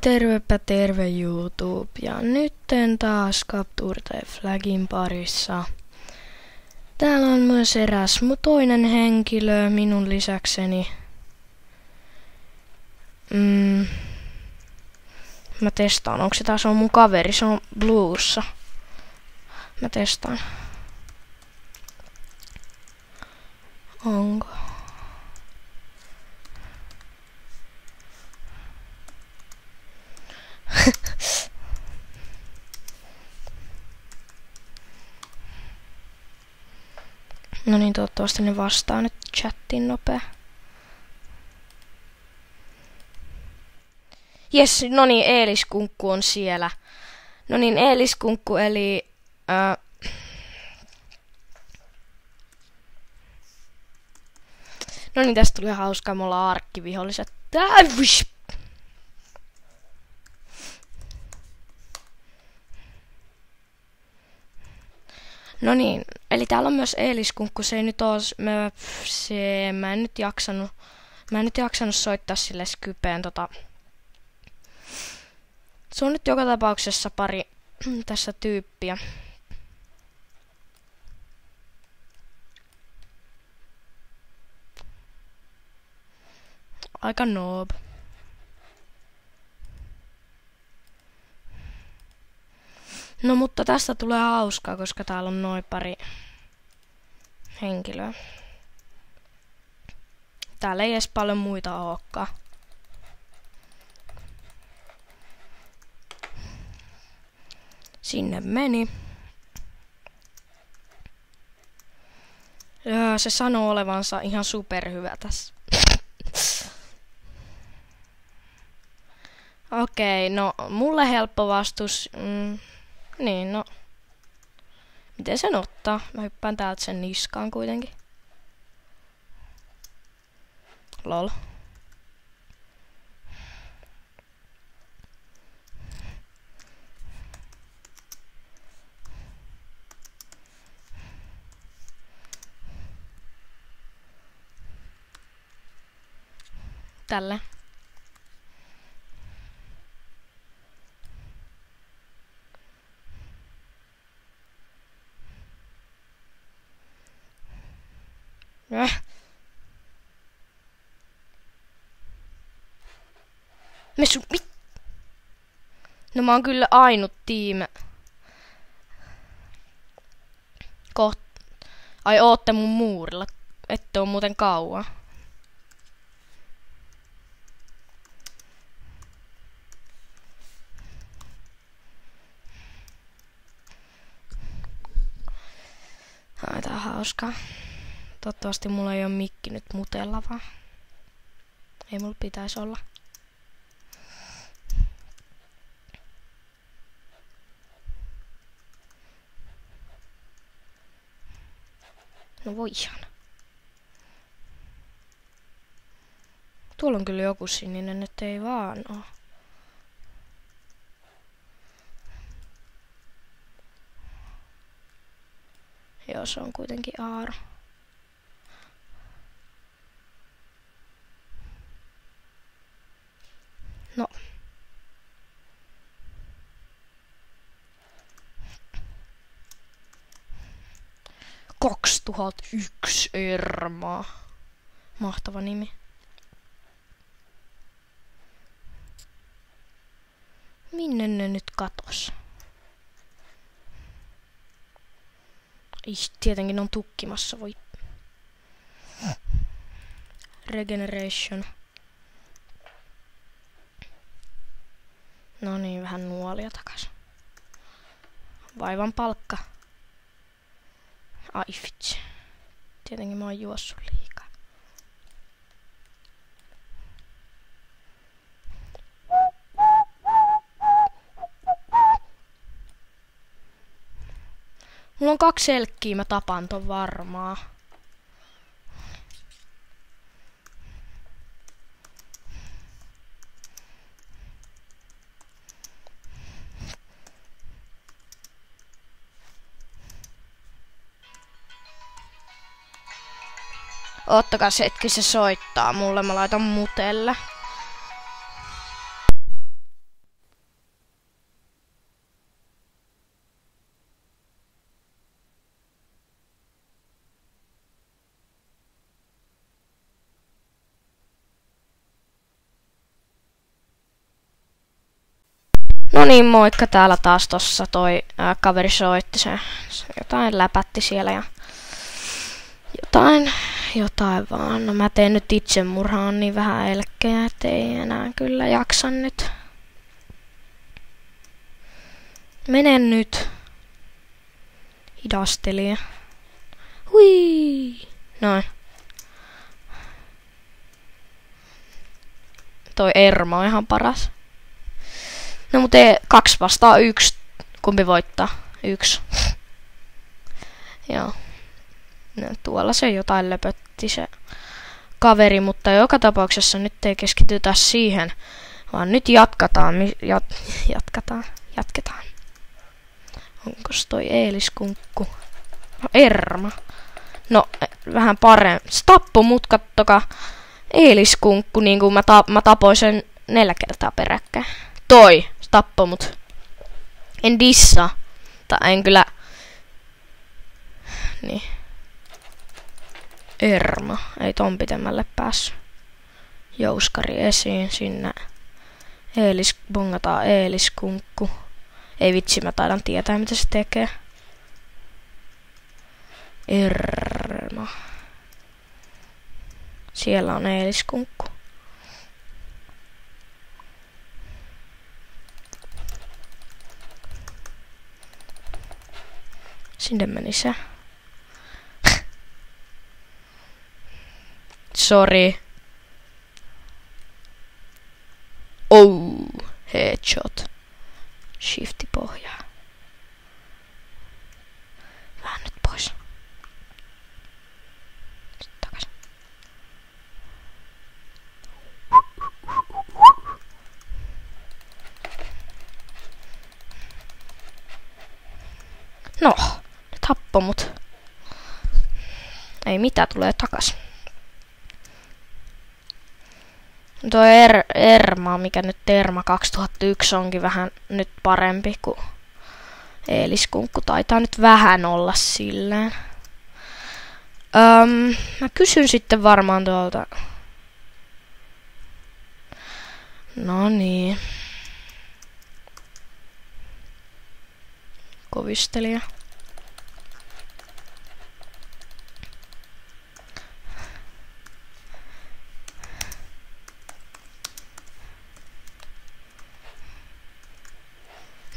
Tervepä terve YouTube ja nytten taas Capture the Flagin parissa. Täällä on myös eräs toinen henkilö minun lisäkseni. Mä testaan, onko se taas on mun kaveri, se on Bluessa. Mä testaan. Onko? No niin, toivottavasti ne vastaa nyt chattiin nopea. Jes, no niin, Eeliskunkku on siellä. No niin, Eeliskunkku eli... No niin, tästä tulee hauskaa, me ollaan arkkiviholliset. No niin, eli täällä on myös Eeliskunkku, se ei nyt oo, mä en nyt jaksanut soittaa sille Skypeen Se on nyt joka tapauksessa pari tässä tyyppiä. Aika noob. No mutta tästä tulee hauskaa, koska täällä on noin pari henkilöä. Täällä ei edes paljon muita olekaan. Sinne meni. Se sanoo olevansa ihan superhyvä tässä. Okei, no mulle helppo vastus. Niin, no. Miten sen ottaa? Mä hyppään täältä sen niskaan kuitenkin. Lol. Tälle. No mä oon kyllä ainut tiimi. Ai ootte mun muurilla. Ette oo muuten kauan. Ai tää on hauskaa. Toivottavasti mulla ei oo mikki nyt mutella vaan. Ei mulla pitäisi olla. No voihan. Tuolla on kyllä joku sininen, että ei vaan oo. Joo, se on kuitenkin Aaro. No. – 2001 Erma. Mahtava nimi. Minne ne nyt katos? Tietenkin on tukkimassa, voi. Regeneration. No niin, vähän nuolia takas. Vaivan palkka. Ai vitsi. Tietenkin mä oon juossut liikaa. Mulla on 2 selkkiä, mä tapan ton varmaa. Ottakas hetki, se soittaa mulle, mä laitan mutelle. No niin, moikka, täällä taas tossa toi kaveri soitti, se jotain läpätti siellä ja jotain vaan. No mä teen nyt itsemurhaa, on niin vähän elkkejä, ettei enää kyllä jaksa nyt. Menen nyt. Hidastelija. Hui! Noin. Toi Erma on ihan paras. No mut 2 vastaan 1. Kumpi voittaa? 1. Joo. No, tuolla se jotain löpötti se kaveri, mutta joka tapauksessa nyt ei keskitytä siihen, vaan nyt jatketaan. Onkos toi Eeliskunkku? No, Erma. No, vähän parempi. Se tappoi mut, kattokaa. Eeliskunkku, niin kuin mä tapoin sen 4 kertaa peräkkäin. Se tappoi mut. En dissa. Tai en kyllä... Niin. Erma. Ei ton pitemmälle päässyt. Jouskari esiin sinne. Bongataan Eeliskunkku. Ei vitsi, mä taidan tietää mitä se tekee. Erma. Siellä on Eeliskunkku. Sinne meni se. Sori. Headshot. Shifti pohjaa. Vähän nyt pois. Sitten takaisin. No, ne tappoi mut. Ei mitään, tulee takas. Tuo Erma, mikä nyt Erma 2001 onkin vähän nyt parempi kuin Eeliskunkku. Taitaa nyt vähän olla silleen. Mä kysyn sitten varmaan tuolta. No niin. Kovistelija.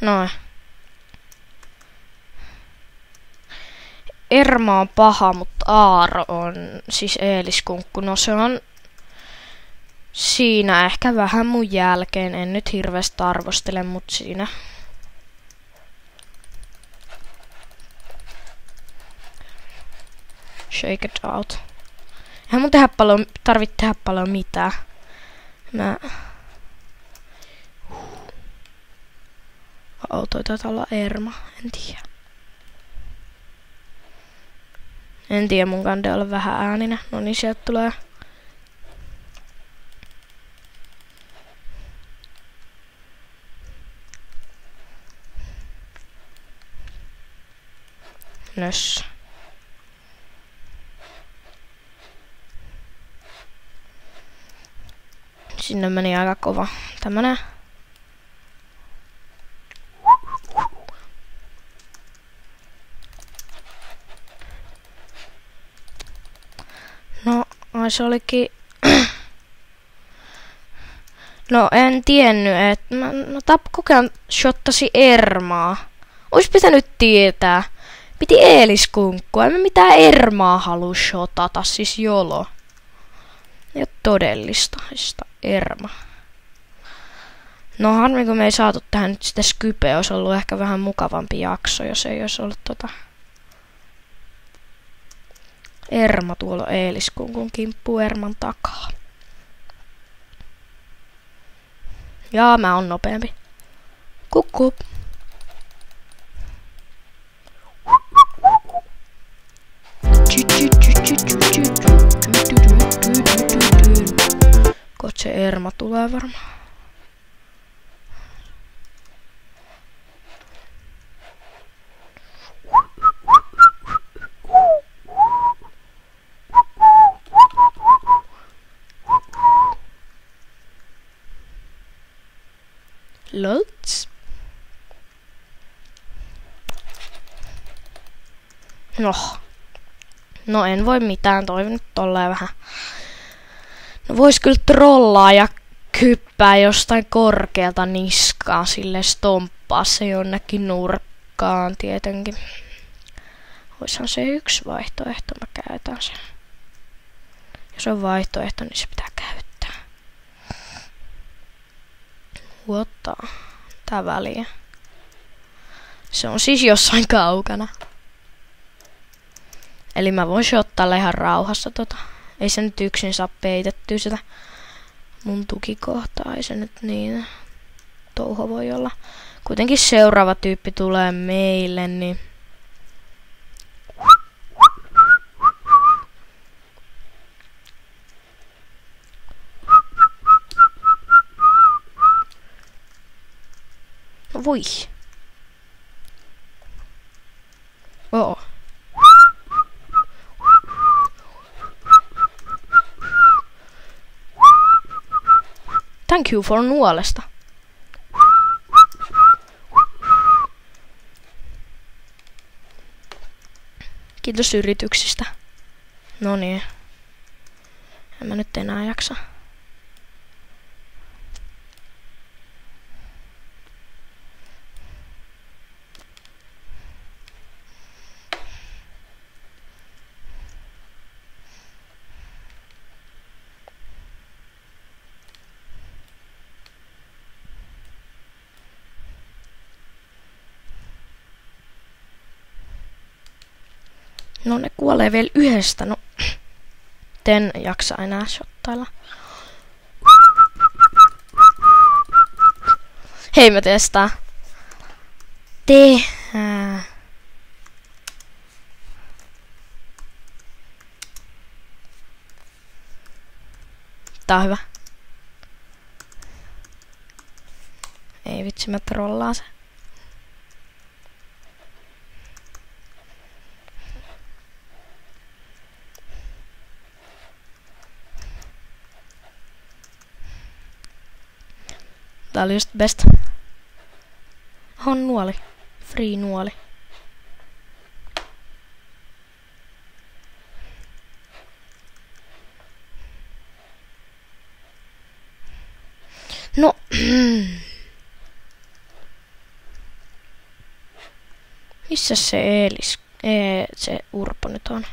Noin. Erma on paha, mutta Aaro on siis Eeliskunkku. No se on siinä ehkä vähän mun jälkeen. En nyt hirveästi arvostele, mut siinä. Shake it out. Eihän mun tarvitse tehdä paljon mitään. Toi taitaa olla Erma, en tiedä. En tiedä, mun kande olla vähän ääninen. No niin, sieltä tulee. Nössä. Sinne meni aika kova. Tämmönen. No, se olikin... No, en tiennyt, että... Kokean shottasi Ermaa. Ois pitänyt tietää. Piti Eeliskunkkua. En mä mitään Ermaa halua shotata, siis jolo. Ei oo todellista. Erma. No, harmi kun me ei saatu tähän nyt sitä Skypeä. Ois ollut ehkä vähän mukavampi jakso, jos ei ois ollut Erma tuolla Eeliskunkun kimppu Erman takaa. Jaa, mä oon nopeampi. Kukku. Kot se Erma tulee varmaan. Loads. No. No en voi mitään, toi nyt tolleen vähän. No vois kyllä trollaa ja kyppää jostain korkealta niskaan, sille stomppaa se jonnekin nurkkaan tietenkin. Oishan se yksi vaihtoehto, mä käytän sen. Jos on vaihtoehto, niin se pitää käyttää. Ottaa tää väliä. Se on siis jossain kaukana. Eli mä voin shottailla ihan rauhassa tota. Ei se nyt yksin saa peitettyä sitä mun tukikohtaa. Ei se nyt niin touho voi olla. Kuitenkin seuraava tyyppi tulee meille, niin... No voi. Oo. Thank you for nuolesta. Kiitos yrityksistä. No niin. En mä nyt enää jaksa. No ne kuolee vielä yhdestä, no en jaksa enää shottailla. Hei mä testaan. Tehdään. Tää on hyvä. Ei vitsi, mä trollaan se. Tää oli just best. On nuoli. Free nuoli. No. Missä se se Urpo nyt on?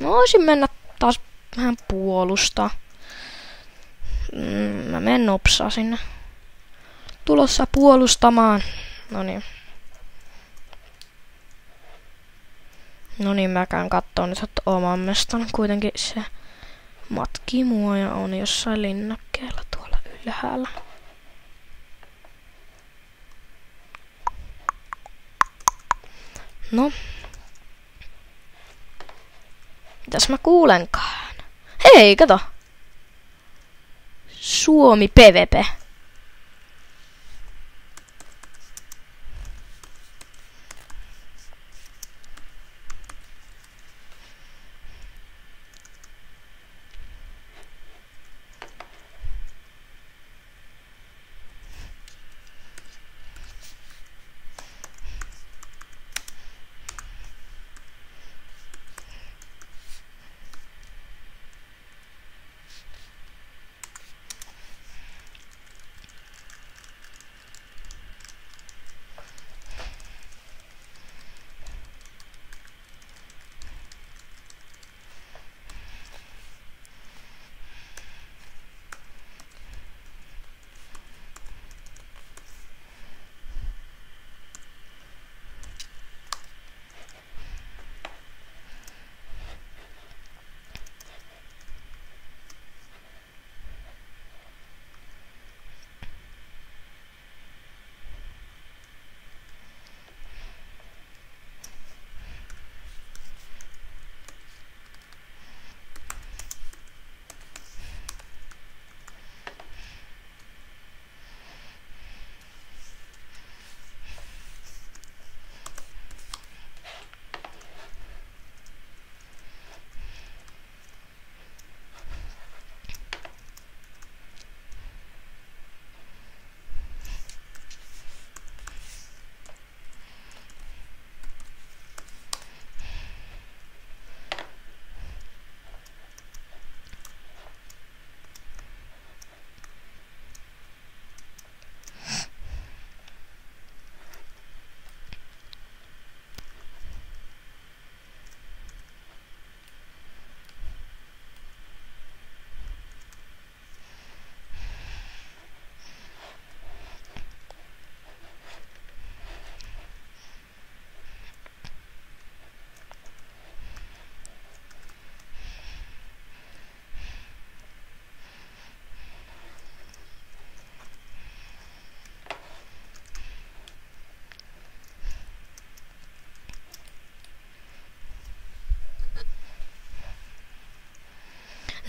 Mä voisin mennä taas vähän puolustaa. Mä menen nopsaa sinne. Tulossa puolustamaan. Noniin. Noniin, mä käyn kattoo nyt oman mestan. Kuitenkin se matkii mua ja on jossain linnakkeella tuolla ylhäällä. No. Mitäs mä kuulenkaan? Hei, kato! Suomi PvP.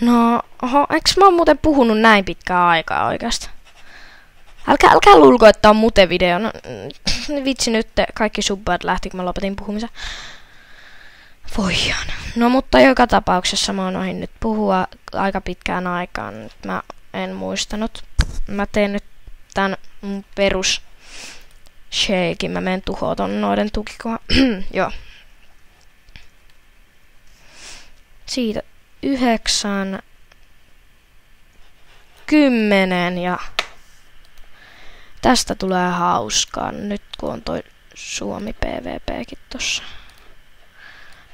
No, oho, eiks mä oon muuten puhunut näin pitkään aikaa oikeasta? Älkää luulko, että on mute-video. No, vitsi nyt, kaikki subbat lähti, kun mä lopetin puhumisen. Voihan. No, mutta joka tapauksessa mä oon nyt puhua aika pitkään aikaan. Nyt mä en muistanut. Mä teen nyt tän mun perus shakein. Mä menen tuhoon ton noiden tukikohan. Joo. Siitä 9, 10 ja tästä tulee hauskaa. Nyt kun on toi Suomi PvPkin tossa.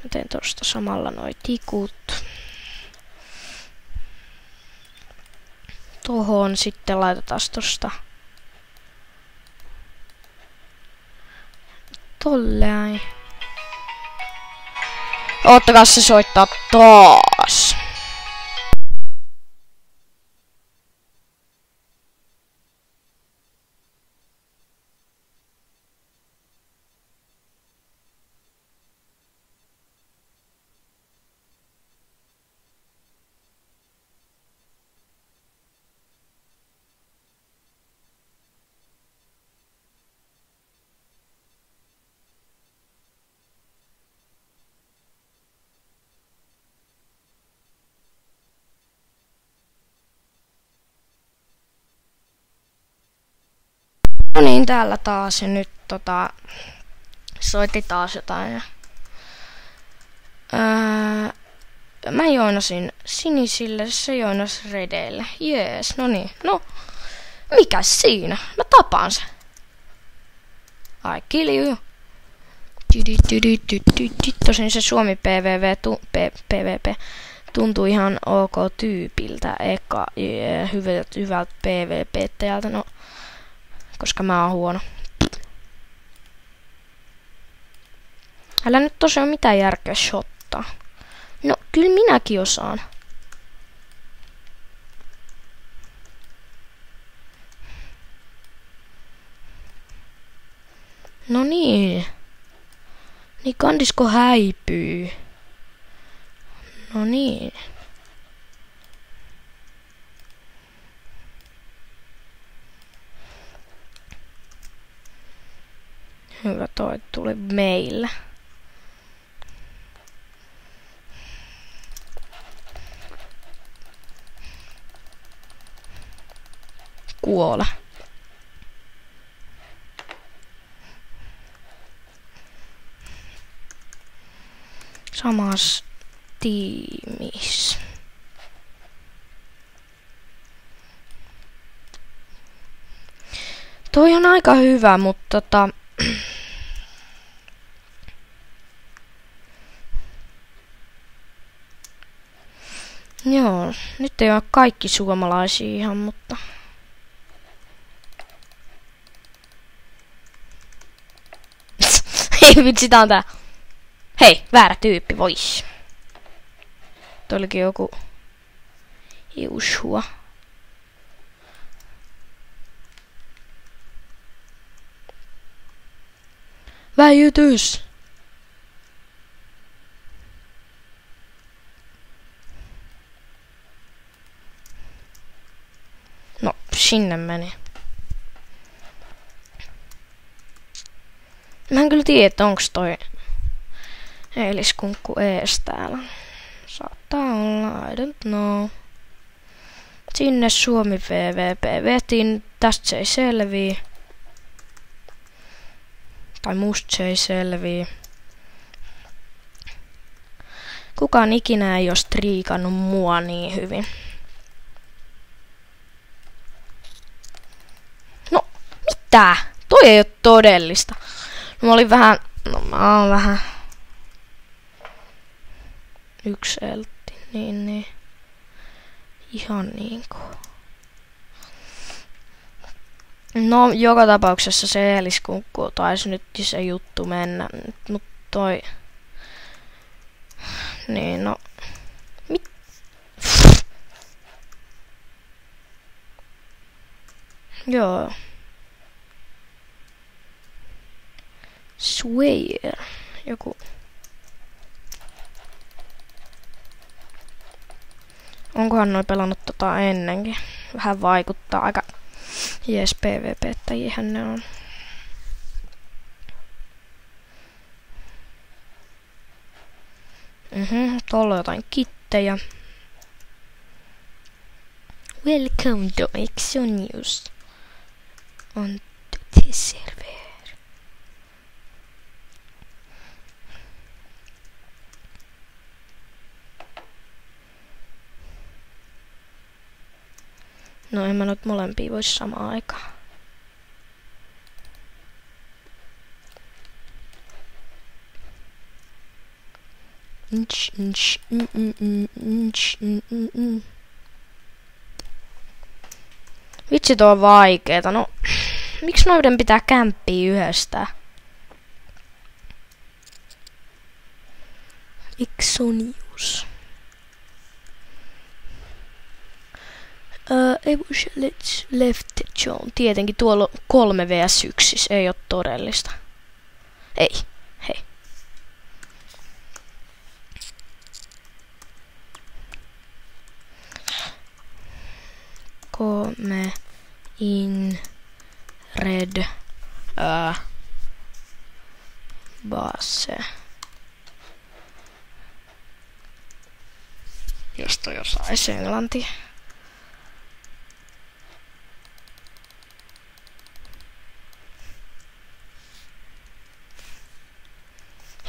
Mä teen tosta samalla noi tikut. Tohon sitten laitetaan tosta tolleen. Oottakaa, se soittaa taas. No niin, täällä taas ja nyt soitti taas jotain. Ja, mä joinasin sinisille, se joinas redeille. Jees, no niin. No, mikäs siinä? Mä tapaan sen. Ai kilju. Tosin se Suomi PvP tuntui ihan ok tyypiltä eka. Hyvältä PvP-täjältä, no. Koska mä oon huono. Älä nyt tosiaan mitään järkeä shottaa. No, kyllä minäkin osaan. No niin. Niin kandisko häipyy? No niin. Hyvä, toi tuli meillä. Kuole. Samassa tiimissä. Toi on aika hyvä, mutta joo, nyt ei ole kaikki suomalaisia ihan, mutta ei vitsi, tää on tää. Hei, väärä tyyppi, vois. Toi olikin joku Joshua. Väijytys! No, sinne meni. Mä en kyllä tiedä, että onks toi eiliskunkku ees täällä. Saattaa olla, I don't know. Sinne Suomi PvP vetin, tästä se ei selvii. Tai musta se ei selvii. Kukaan ikinä ei oo striikannut mua niin hyvin. No, mitä? Toi ei oo todellista. No, mä oon vähän yksi eltti, niin. Ihan niinku. No, joka tapauksessa se eiliskunkku taisi nyt se juttu mennä, mut toi. Niin, no. Joo. Swear. Joku. Onkohan noi pelannut tota ennenkin? Vähän vaikuttaa aika jees PvP-täjihän ne on. Tuolla on jotain kittejä. Welcome to Exonius on the server. No en mä nyt molempia vois samaan aikaan. Vitsi, tuo on vaikeeta. No, miksi noiden pitää kämppiä yhdestään? Exonius. Let's left John. Tietenkin tuolla on 3 vs 1, ei oo todellista. Ei, hei. Come in red base. Jos toi osais englantia.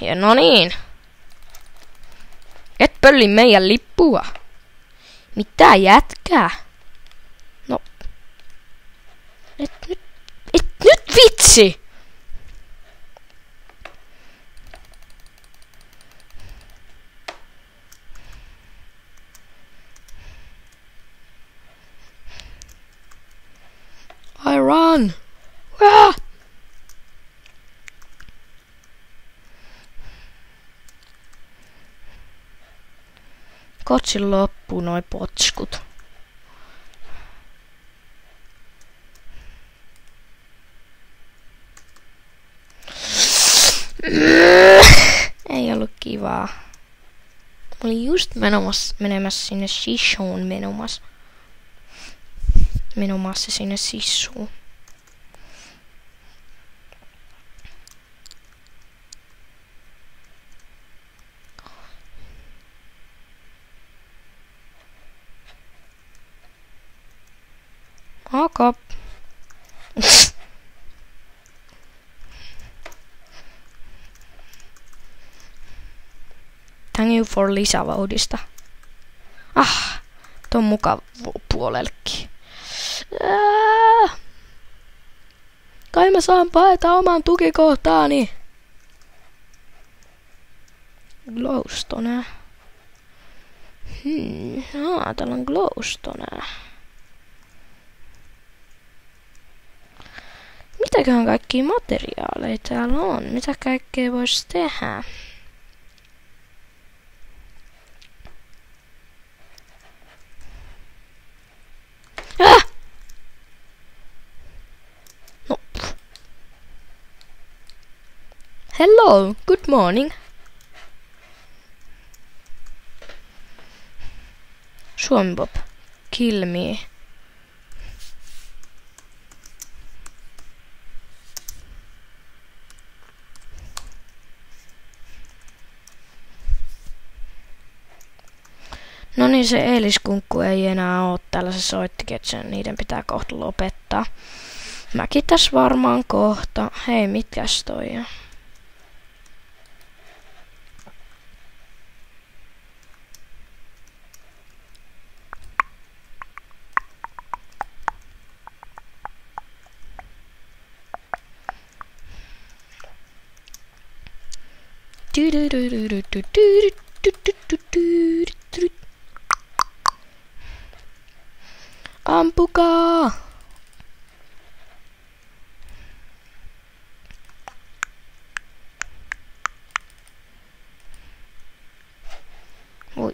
Ja no niin. Et pölli meidän lippua. Mitä jätkää? No. Et nyt vitsi! I run! Ah! Kotsin loppuu noi potskut. Ei ollut kivaa. Mä olin just menemässä sinne sissuun menomassa sinne sissuun. Okay. Thank you for lisävauhdista. Ton mukaan puolellekin. Kai mä saan paeta oman tukikohtaani. Glowstone. Täällä on glowstone. Mitäköhän kaikkia materiaaleja täällä on? Mitä kaikkea vois tehdä? No. Hello, good morning. Suomibob, kill me. No niin, se eiliskunkku ei enää oo täällä, se soittikin, että niiden pitää kohta lopettaa. Mäkin tässä varmaan kohta. Hei, mitkäs toi on? Ampukaa! Ui.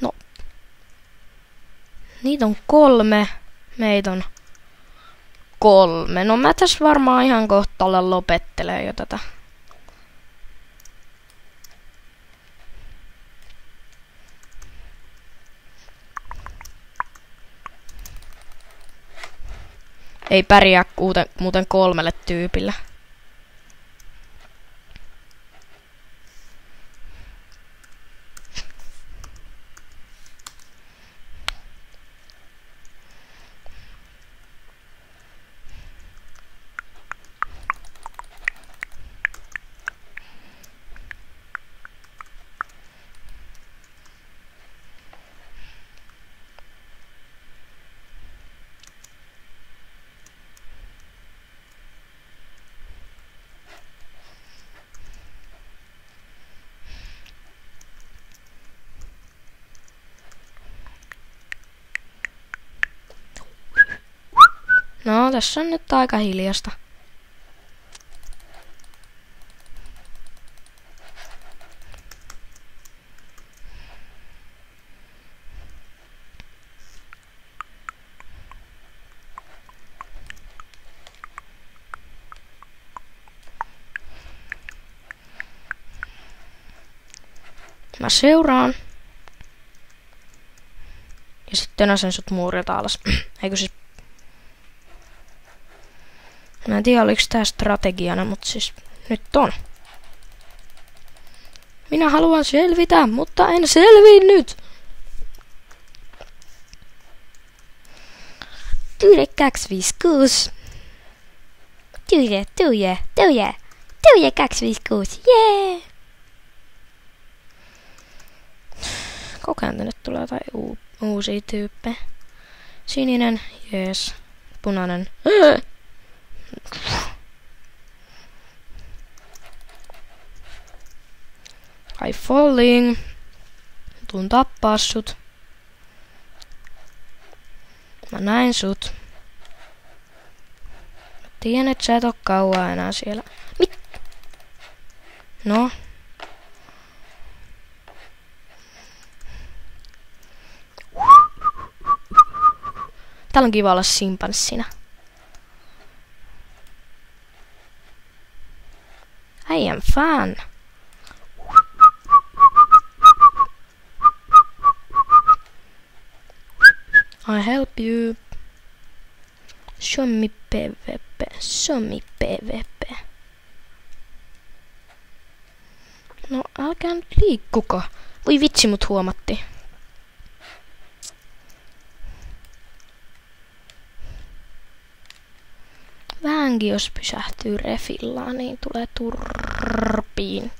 No. Niitä on 3. Meitä on 3. No mä tässä varmaan ihan kohta lopettelee jo tätä. Ei pärjää muuten 3 tyypillä. No, tässä on nyt aika hiljasta. Mä seuraan. Ja sitten tönäsen sut muurilta alas. Eikö siis... Mä en tiedä oliko tää strategiana, mutta siis nyt on. Minä haluan selvitä, mutta en selvinnyt. Tyyde 256. Tyyde 256. Jee! Koko ajan tänne tulee jotain uusia tyyppejä. Sininen, jees. Punainen. I'm falling. Tuun tappaa sut. Mä näin sut. Mä tiedän, et sä et oo kauan enää siellä. Mit? No. Täällä on kiva olla simpanssina. I am fun. I help you. Show me PvP. Show me PvP. No älkää nyt liikkuko. Voi vitsi, mut huomattiin. Vähänkin jos pysähtyy refillaan, niin tulee turpiin.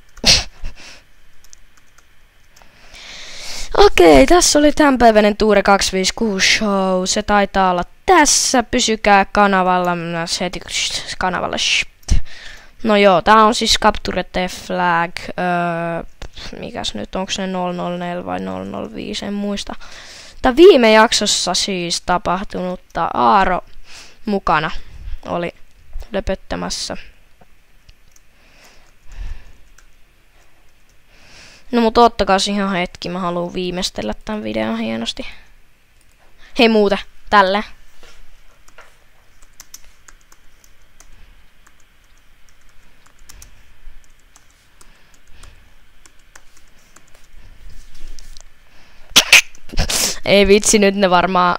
Okei, tässä oli tämänpäiväinen Tuure 256 show. Se taitaa olla tässä. Pysykää kanavalla. Heti kanavalla. No joo, tää on siis Capture the Flag. Mikäs nyt, onko se 004 vai 005, en muista. Tää viime jaksossa siis tapahtunutta Aaro mukana oli löpöttämässä. No mut ottakaas ihan hetki, mä haluun viimeistellä tän videon hienosti. Hei muuta, tälle. Ei vitsi, nyt ne varmaan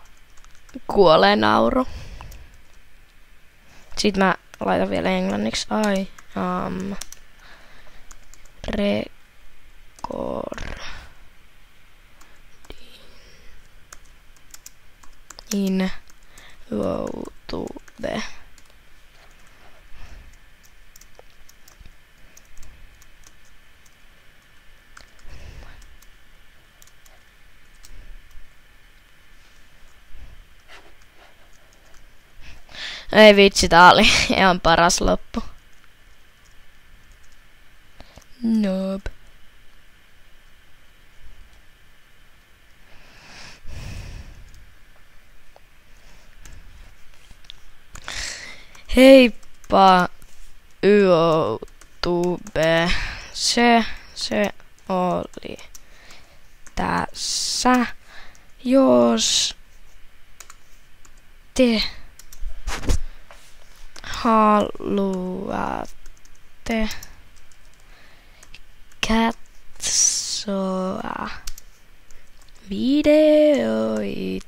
kuolee nauru. Sitten mä laitan vielä englanniksi. I am recording in YouTube. Ei vitsi, tää oli ihan paras loppu. Noob. Heippa YouTube. Se oli tässä. Jos te haluatte katsoa videoitani,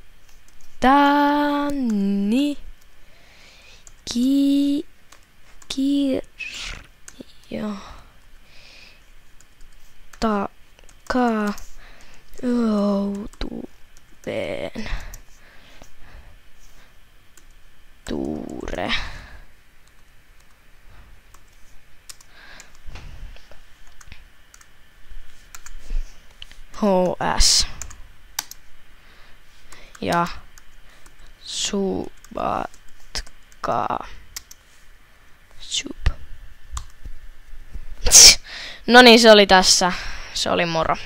kirjo taka YouTubeen Tuure HS ja subatkaa sub. No niin, se oli tässä. Se oli moro.